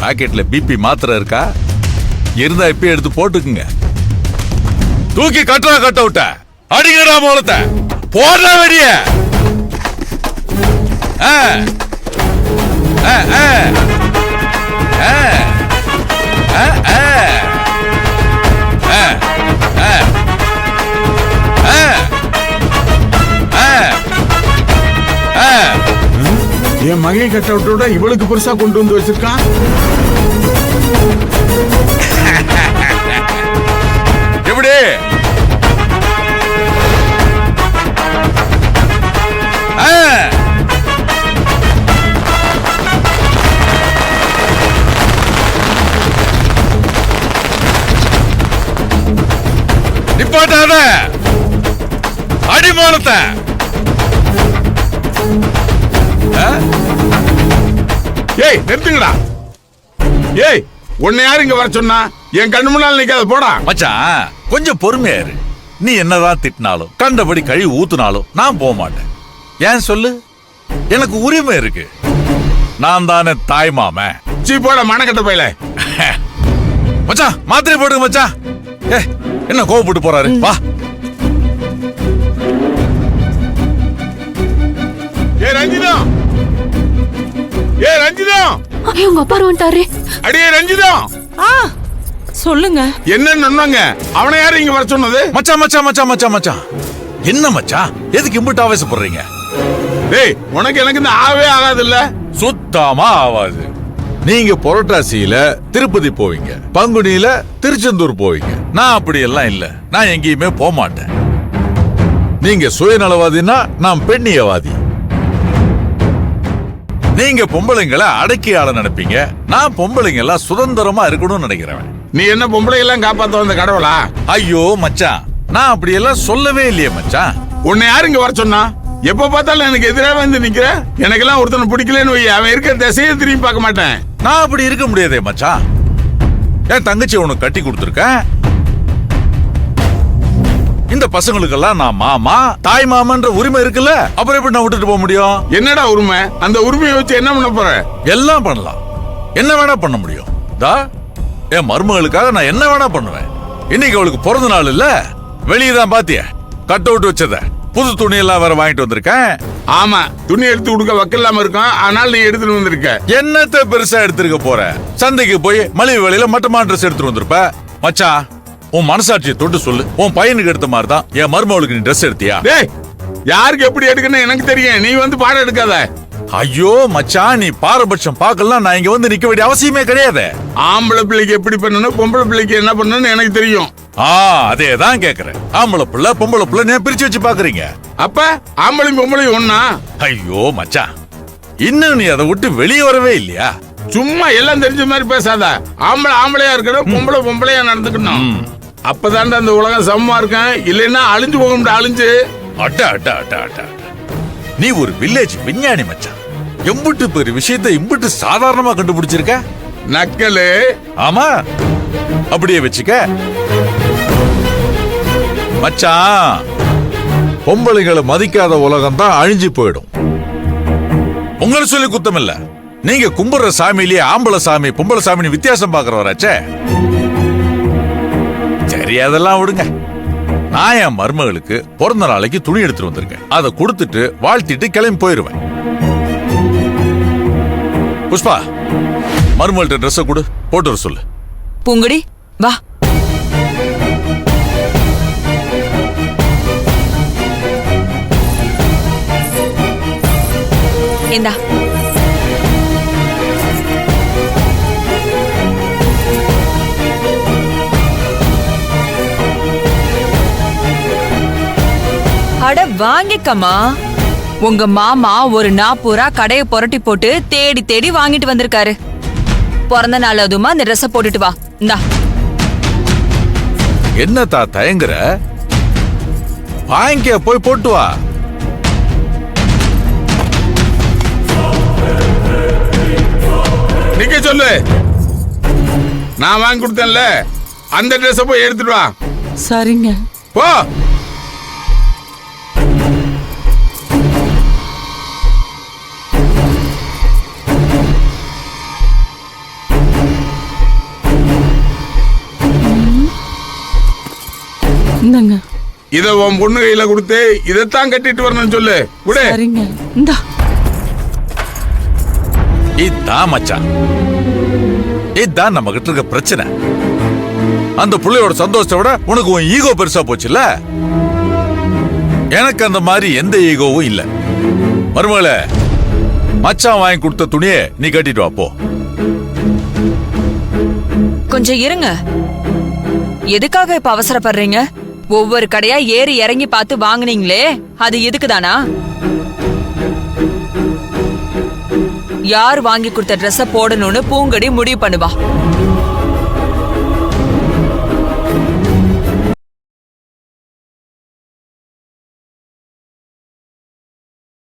பாக்கெட்ல பிபி மாத்திரை இருக்கா? இருந்தா இப்ப எடுத்து போட்டுக்குங்க. தூக்கி கட்டுறா கட்ட விட்ட அடிக்கடா மூலத்தை போடுற வெடிய. என் மகை கட்ட விட்டோட இவளுக்கு பெருசா கொண்டு வந்து வச்சிருக்கான். எப்படி நிப்பாட்டாத அடிமானத்தை. ஏய் நிறுத்துங்கடா. ஏய் உன்னை யாரு இங்க வர சொன்னா? என் கண்ணு முன்னால நிக்காத போடா. மச்சான் கொஞ்சம் பொறுமையா இரு. நீ என்னதான் திட்டினாலும் கண்டபடி கழுவி ஊத்துனாலும் நான் போக மாட்டேன். ஏன் சொல்லு? எனக்கு உரிமை இருக்கு. நான் தானே தாய் மாமன். சீ போட மனக்கட்ட பையல. மச்சான் மாத்திரை போடுங்க மச்சான். என்ன கோவப்பட்டு போறாரு? வா. ஏ ரஞ்சிதம், ஏ ரஞ்சிதம், உங்க அப்பா வந்துட்டாரு. அடியே ரஞ்சிதம். சொல்லுங்க. என்ன சொன்னாங்க? அவனை யாரு இங்க வர சொன்னது? மச்சான் மச்சான் மச்சான் மச்சான் மச்சான் என்ன மச்சான் எதுக்கு இம்புட்டு ஆவேசப்படுறீங்க? டேய் உனக்கு எனக்கு இந்த ஆவே ஆகாது இல்ல? சுத்தமா ஆவாது. நீங்க புரட்டாசியில திருப்பதி போவீங்க, பங்குனியில திருச்செந்தூர் போவீங்க. நான் அப்படி எல்லாம் இல்ல. நான் எங்கேயுமே போக மாட்டேன். நீங்க சுயநலவாதினா நான் பெண்ணியவாதி. நீங்க பொம்பளைங்களை அடக்கி ஆள நினைப்பீங்க. நான் பொம்பளைங்க எல்லாம் சுதந்திரமா இருக்கணும்னு நினைக்கிறேன். நீ என்ன பொம்பளை எல்லாம் காப்பாத்த வந்த கடவுளா? ஐயோ மச்சான் நான் அப்படி எல்லாம் சொல்லவே இல்லையே மச்சான். உன்னை யாரு இங்க வர சொன்னா? எப்ப பார்த்தாலும் எனக்கு எதிராக வந்து நிக்கிற. எனக்கெல்லாம் ஒருத்தனை பிடிக்கலன்னு வை, அவன் இருக்கிற திசையை திரும்பி பார்க்க மாட்டேன். நான் அப்படி இருக்க முடியாதே மச்சான். என் தங்கச்சி உனக்கு கட்டி கொடுத்துருக்கேன். இந்த பசங்களுக்கெல்லாம் நான் மாமா தாய் மாமன்ற உரிமை இருக்குல்ல. அப்புறம் எப்படி நான் விட்டுட்டு போக முடியும்? என்னடா உரிமை? அந்த உரிமையை வச்சு என்ன பண்ண போற? எல்லாம் பண்ணலாம். என்ன வேணா பண்ண முடியும். தா என் மருமகளுக்காக நான் என்ன வேணா பண்ணுவேன். இன்னைக்கு அவளுக்கு பிறந்த நாள் இல்ல. வெளியே தான் பாத்திய கட் அவுட் வச்சத புது துணி எல்லாம் வேற வாங்கிட்டு வந்திருக்கேன். ஆமா துணி எடுத்து கொடுக்க வக்கில்லாம இருக்கும். ஆனால் நீ எடுத்துட்டு வந்திருக்க. என்னத்த பெருசா எடுத்திருக்க போற? சந்தைக்கு போய் மலிவு விலையில மட்டமான ட்ரெஸ் எடுத்துட்டு வந்திருப்ப. மச்சான் உன் மனசாட்சியை தொட்டு சொல்லு. உன் பையனுக்கு எடுத்த மாதிரி தான் என் மருமகளுக்கு நீ ட்ரெஸ் எடுத்தியா? டேய் யாருக்கு எப்படி எடுக்கணும் எனக்கு தெரியும். நீ வந்து பாடம் எடுக்காத. ஐயோ மச்சான் நீ பாரபட்சம் பார்க்கலாம். நான் இங்க வந்து நிக்க வேண்டிய அவசியமே கிடையாது. ஆம்பளை பிள்ளைக்கு எப்படி பண்ணணும், பொம்பளை பிள்ளைக்கு என்ன பண்ணணும்னு எனக்கு தெரியும். அதேதான் கேக்குறேன். ஆம்பளை பிள்ளை பொம்பளை பிள்ளை நீ பிரிச்சு வச்சு பாக்குறீங்க. அப்ப ஆம்பளையும் பொம்பளையும் ஒண்ணா? ஐயோ மச்சான் இன்னும் நீ அதை விட்டு வெளியே வரவே இல்லையா? சும்மா எல்லாம் தெரிஞ்ச மாதிரி பேசாத. ஆம்பளை ஆம்பளையா இருக்கணும், பொம்பளை பொம்பளையா நடந்துக்கணும். அப்பதான் அந்த உலகம் சமமா இருக்கும். இல்லைன்னா அழிஞ்சு போக முடியும். அழிஞ்சு அட்ட அட்ட அட்ட அட்ட. நீ ஒரு வில்லேஜ் விஞ்ஞானி மச்சான். எம்புட்டு பெரிய விஷயத்தை இம்புட்டு சாதாரணமா கண்டுபிடிச்சிருக்க. நக்கலு. ஆமா அப்படியே வச்சுக்க மச்சான். பொம்பளைங்களை மதிக்காத உலகம் தான் அழிஞ்சு போயிடும். உங்களை சொல்லி குத்தம் இல்ல. நீங்க கும்பிடுற சாமியிலேயே ஆம்பளை சாமி பொம்பளை சாமி வித்தியாசம் பாக்குறவராச்சே. சரி அதெல்லாம் விடுங்க. நான் என் மருமகளுக்கு பிறந்த நாளைக்கு துணி எடுத்துட்டு வந்திருக்கேன். அதை கொடுத்துட்டு வாழ்த்திட்டு கிளம்பி போயிருவேன். புஷ்பா மருமகள்கிட்ட ட்ரெஸ் கொடு, போட்டு வர சொல்லு. பூங்குடி வா. இந்தா அட வாங்கிக்கம்மா. உங்க மாமா ஒரு நாப்பூரா கடையை புரட்டி போட்டு தேடி தேடி வாங்கிட்டு வந்திருக்காரு. பிறந்த நாள் அதுமா இந்த ட்ரெஸ் போட்டுட்டு வா. இந்தா. என்னத்தா தயங்குற? வாங்கிக்க போய் போட்டு வா. நிக்க சொல்லு. நான் வாங்கி கொடுத்தேன்ல அந்த ட்ரெஸ் போய் எடுத்துட்டு வா. சரிங்க. போ. இந்தாங்க. இத உன் பொண்ணு கையில கொடுத்து இதைத்தான் கட்டிட்டு வரணும்னு சொல்லு. விடு. சரிங்க. இந்தா. இதான் மச்சான், இதான் நம்ம கிட்ட இருக்க பிரச்சனை. அந்த புள்ளையோட சந்தோஷத்தை விட உனக்கு உன் ஈகோ பெருசா போச்சுல்ல. எனக்கு அந்த மாதிரி எந்த ஈகோவும் இல்ல. மருமகளே, மச்சான் வாங்கி கொடுத்த துணியை நீ கட்டிட்டு வா போ. கொஞ்சம் இருங்க. எதுக்காக இப்ப அவசரப்படுறீங்க? ஒவ்வொரு கடையா ஏறி இறங்கி பார்த்து வாங்குனீங்களே, அது எதுக்குதானா? யார் வாங்கி கொடுத்த ட்ரெஸ்ஸ போடணும்னு பூங்கடி முடிவு பண்ணுவா.